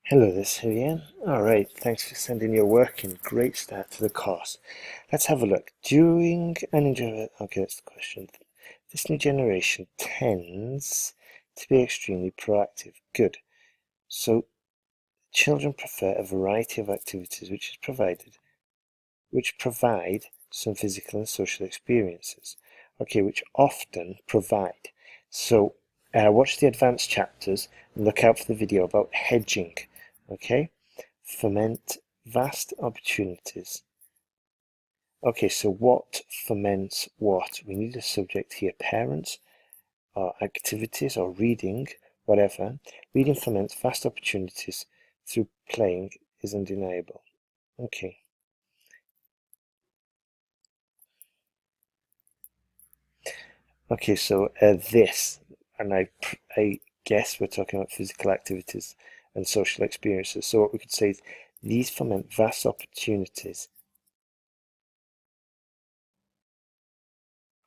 Hello there, Sirian. Alright, thanks for sending your work in. Great start to the course. Let's have a look. During an okay, that's the question. This new generation tends to be extremely proactive. Good. So, children prefer a variety of activities which provide some physical and social experiences. Okay, which often provide. So, watch the advanced chapters and look out for the video about hedging. Okay, foment vast opportunities. Okay, so what foments what? We need a subject here. Parents, or activities, or reading, whatever. Reading foments vast opportunities through playing is undeniable. Okay. Okay, so this, and I guess we're talking about physical activities and social experiences. So what we could say is these foment vast opportunities,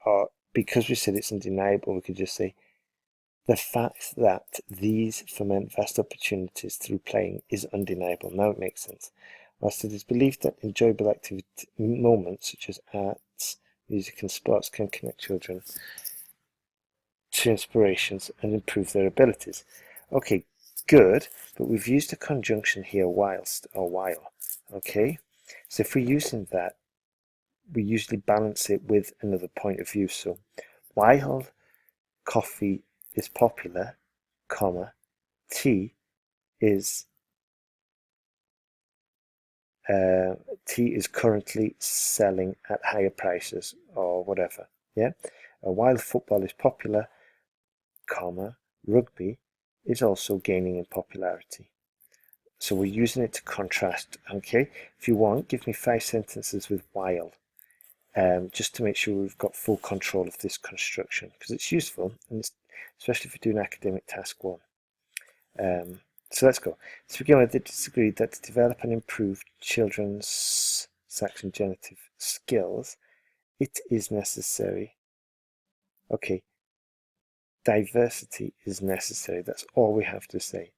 or because we said it's undeniable, we could just say the fact that these foment vast opportunities through playing is undeniable. Now it makes sense. Whilst it is believed that enjoyable activity moments such as arts, music and sports can connect children to inspirations and improve their abilities. Okay, good, but we've used a conjunction here, whilst or while. Okay, so if we're using that, we usually balance it with another point of view. So while coffee is popular, comma, tea is currently selling at higher prices, or whatever. Yeah, while football is popular, comma, rugby is also gaining in popularity. So we're using it to contrast. Okay, if you want, give me 5 sentences with while, just to make sure we've got full control of this construction, because it's useful, and especially if you're doing academic task 1. So let's go. To begin with, it is agreed that to develop and improve children's saxon genitive skills, it is necessary. Okay, diversity is necessary. That's all we have to say.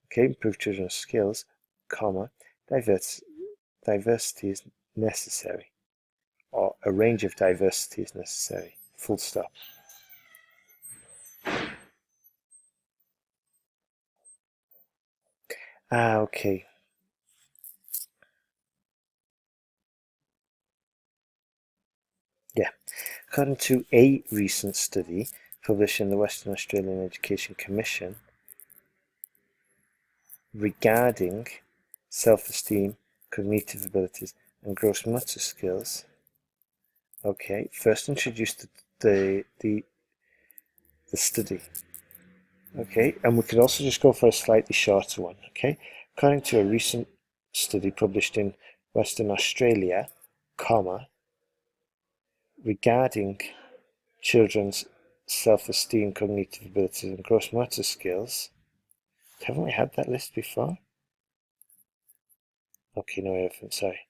Okay, improve children's skills, comma, diversity is necessary, or a range of diversity is necessary, full stop. Okay. Yeah. According to a recent study published in the Western Australian Education Commission regarding self-esteem, cognitive abilities, and gross motor skills, okay, first introduced the study. Okay, and we could also just go for a slightly shorter one. Okay, according to a recent study published in Western Australia, comma, regarding children's self-esteem, cognitive abilities, and gross motor skills. Haven't we had that list before? Okay, no, we haven't. Sorry.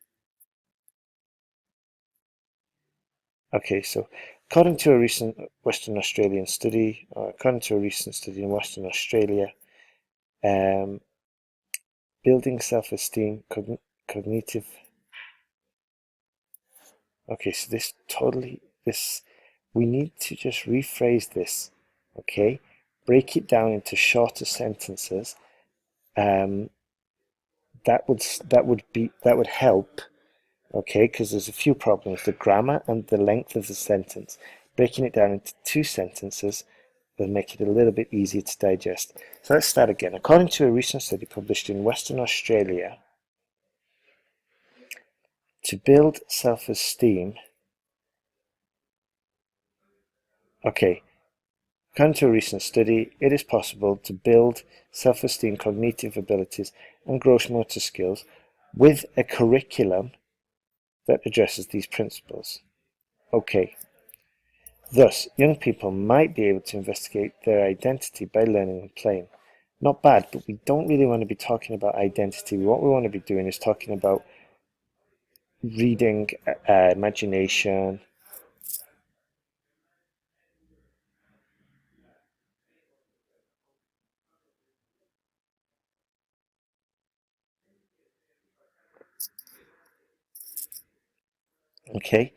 Okay, so according to a recent Western Australian study, or according to a recent study in Western Australia, building self-esteem, cognitive. Okay, so we need to just rephrase this. Okay, break it down into shorter sentences. That would help. Okay, because there's a few problems: the grammar and the length of the sentence. Breaking it down into 2 sentences will make it a little bit easier to digest. So let's start again. According to a recent study published in Western Australia, to build self-esteem, okay, according to a recent study, it is possible to build self-esteem, cognitive abilities, and gross motor skills with a curriculum that addresses these principles. Okay. Thus, young people might be able to investigate their identity by learning and playing. Not bad, but we don't really want to be talking about identity. What we want to be doing is talking about reading, imagination. Okay,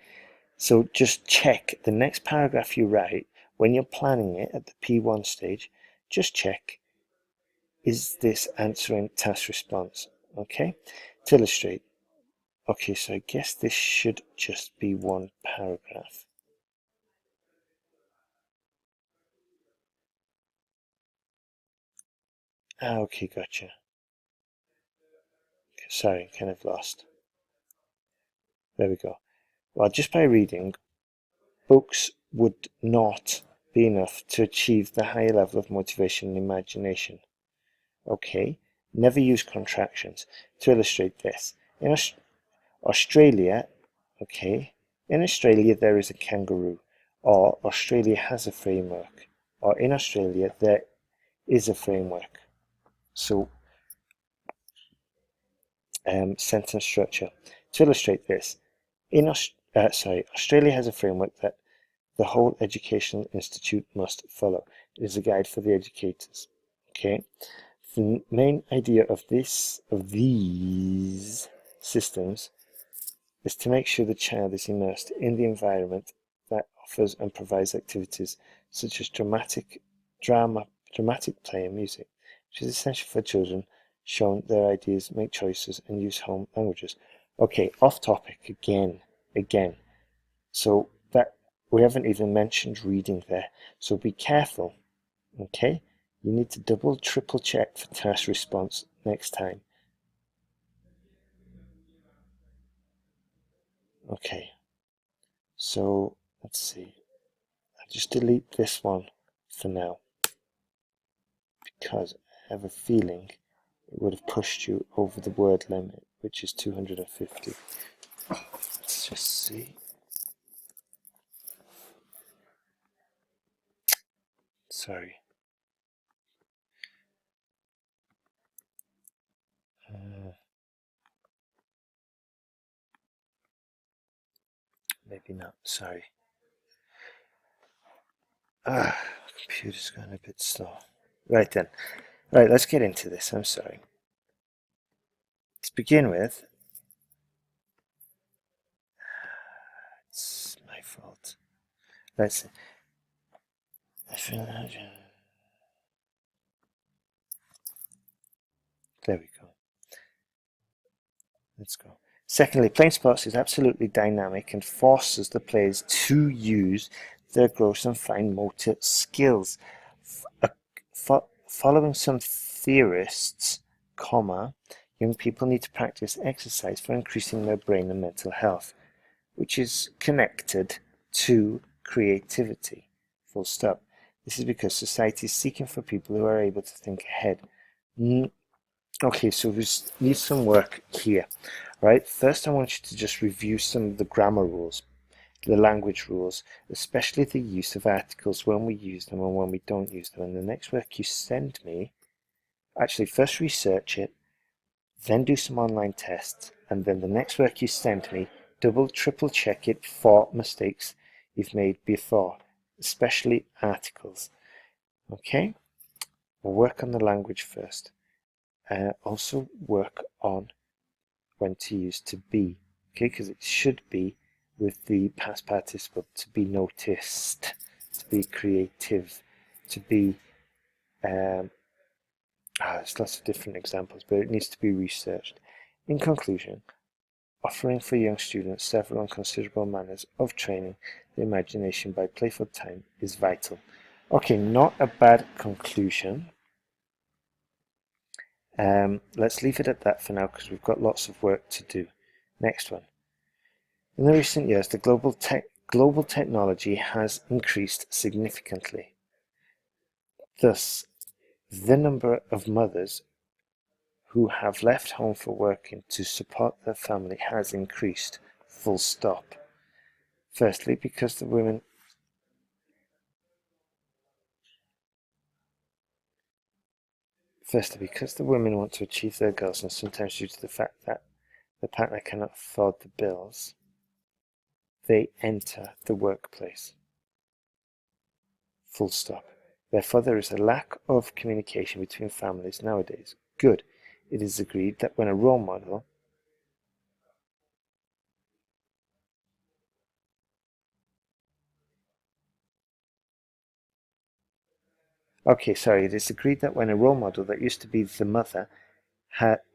so just check the next paragraph you write when you're planning it at the P1 stage. Just check, is this answering task response? Okay, to illustrate. Okay, so I guess this should just be one paragraph. Ah, okay, gotcha. Sorry, kind of lost. There we go. Well, just by reading, books would not be enough to achieve the higher level of motivation and imagination. Okay, never use contractions. To illustrate this, in Australia, okay, in Australia there is a kangaroo, or Australia has a framework, or in Australia there is a framework. So, sentence structure. To illustrate this, Australia has a framework that the whole educational institute must follow. It is a guide for the educators. Okay. The main idea of these systems is to make sure the child is immersed in the environment that offers and provides activities such as dramatic play and music, which is essential for children, shown their ideas, make choices, and use home languages. Okay, off topic again. So that we haven't even mentioned reading there. So be careful, okay? You need to double, triple check for task response next time. Okay, so let's see. I'll just delete this one for now because I have a feeling it would have pushed you over the word limit, which is 250. Let's just see. Sorry. Maybe not. Sorry. Computer's going a bit slow. Right then. Right, let's get into this. I'm sorry. To begin with, it's my fault. Let's see. There we go. Let's go. Secondly, playing sports is absolutely dynamic and forces the players to use their gross and fine motor skills. Following some theorists, young people need to practice exercise for increasing their brain and mental health, which is connected to creativity. Full stop. This is because society is seeking for people who are able to think ahead. Okay, so we need some work here, right? First, I want you to just review some of the grammar rules, the language rules, especially the use of articles when we use them and when we don't use them. And the next work you send me, actually first research it, then do some online tests, and then the next work you send me, double, triple check it for mistakes you've made before, especially articles. Okay? We'll work on the language first. Also work on when to use to be, okay, because it should be with the past participle, to be noticed, to be creative, to be, there's lots of different examples, but it needs to be researched. In conclusion, offering for young students several and considerable manners of training the imagination by playful time is vital. Okay, not a bad conclusion. Let's leave it at that for now because we've got lots of work to do. Next one. In the recent years, the global technology has increased significantly. Thus, the number of mothers who have left home for working to support their family has increased. Full stop. Firstly, because the women want to achieve their goals, and sometimes due to the fact that the partner cannot afford the bills, they enter the workplace. Full stop. Therefore, there is a lack of communication between families nowadays. Good. It is agreed that when a role model Okay, sorry, it is agreed that when a role model that used to be the mother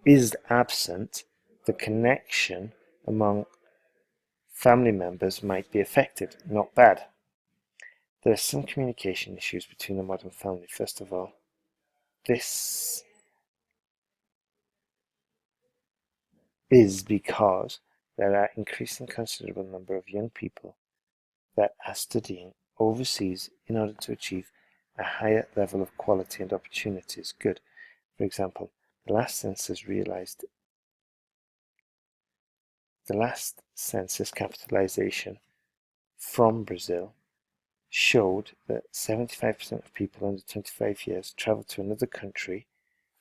is absent, the connection among family members might be affected. Not bad. There are some communication issues between the modern family. First of all, this is because there are increasing considerable number of young people that are studying overseas in order to achieve a higher level of quality and opportunities. Good. For example, the last census capitalization from Brazil showed that 75% of people under 25 years travel to another country,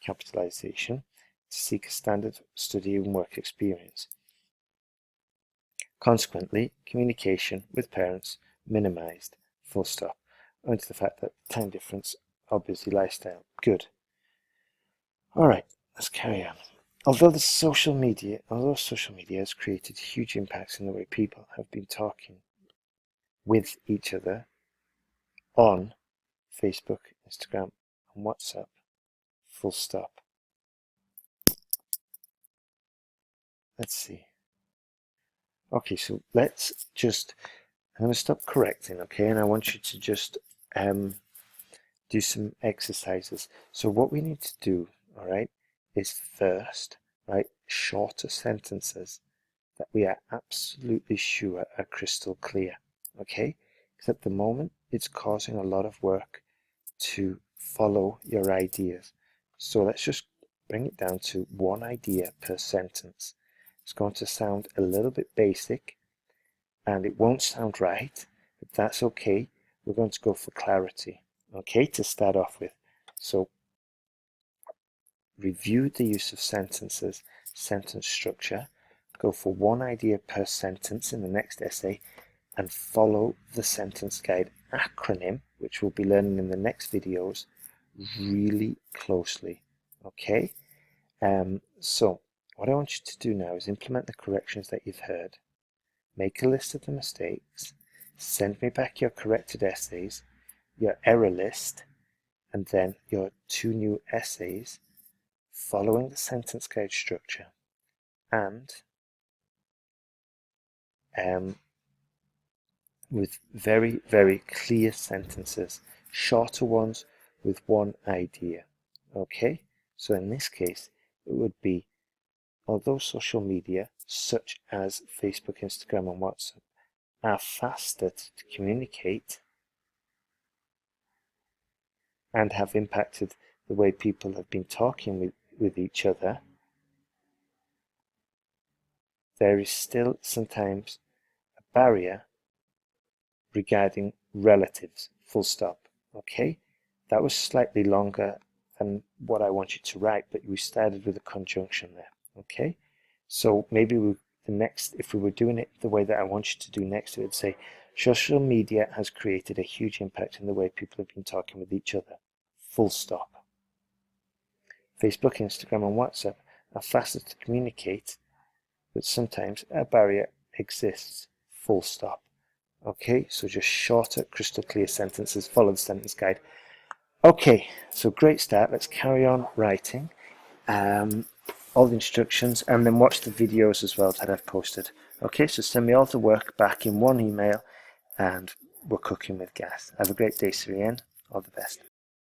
capitalization, to seek a standard study and work experience. Consequently, communication with parents minimized, full stop, owing to the fact that time difference or busy lifestyle. Good. Alright, let's carry on. Although social media has created huge impacts in the way people have been talking with each other on Facebook, Instagram, and WhatsApp, full stop. Let's see. Okay, so let's just, I'm going to stop correcting, okay, and I want you to just do some exercises. So what we need to do, all right, is first write shorter sentences that we are absolutely sure are crystal clear, okay? Because at the moment, it's causing a lot of work to follow your ideas. So let's just bring it down to one idea per sentence. It's going to sound a little bit basic and it won't sound right, but that's okay. We're going to go for clarity, okay, to start off with. So review the use of sentences, sentence structure, go for one idea per sentence in the next essay, and follow the sentence guide acronym, which we'll be learning in the next videos, really closely, okay? So what I want you to do now is implement the corrections that you've heard, make a list of the mistakes, send me back your corrected essays, your error list, and then your 2 new essays following the sentence guide structure, and with very, very clear sentences, shorter ones with one idea. Okay, so in this case, it would be, although social media, such as Facebook, Instagram, and WhatsApp, are faster to communicate and have impacted the way people have been talking with each other, there is still sometimes a barrier regarding relatives, full stop. Okay, that was slightly longer than what I want you to write, but we started with a conjunction there. Okay, so maybe if we were doing it the way that I want you to do next, it would say, social media has created a huge impact in the way people have been talking with each other, full stop. Facebook, Instagram, and WhatsApp are faster to communicate, but sometimes a barrier exists, full stop. Okay, so just shorter, crystal clear sentences, follow the sentence guide. Okay, so great start. Let's carry on writing all the instructions and then watch the videos as well that I've posted. Okay, so send me all the work back in one email and we're cooking with gas. Have a great day, Sirene. All the best.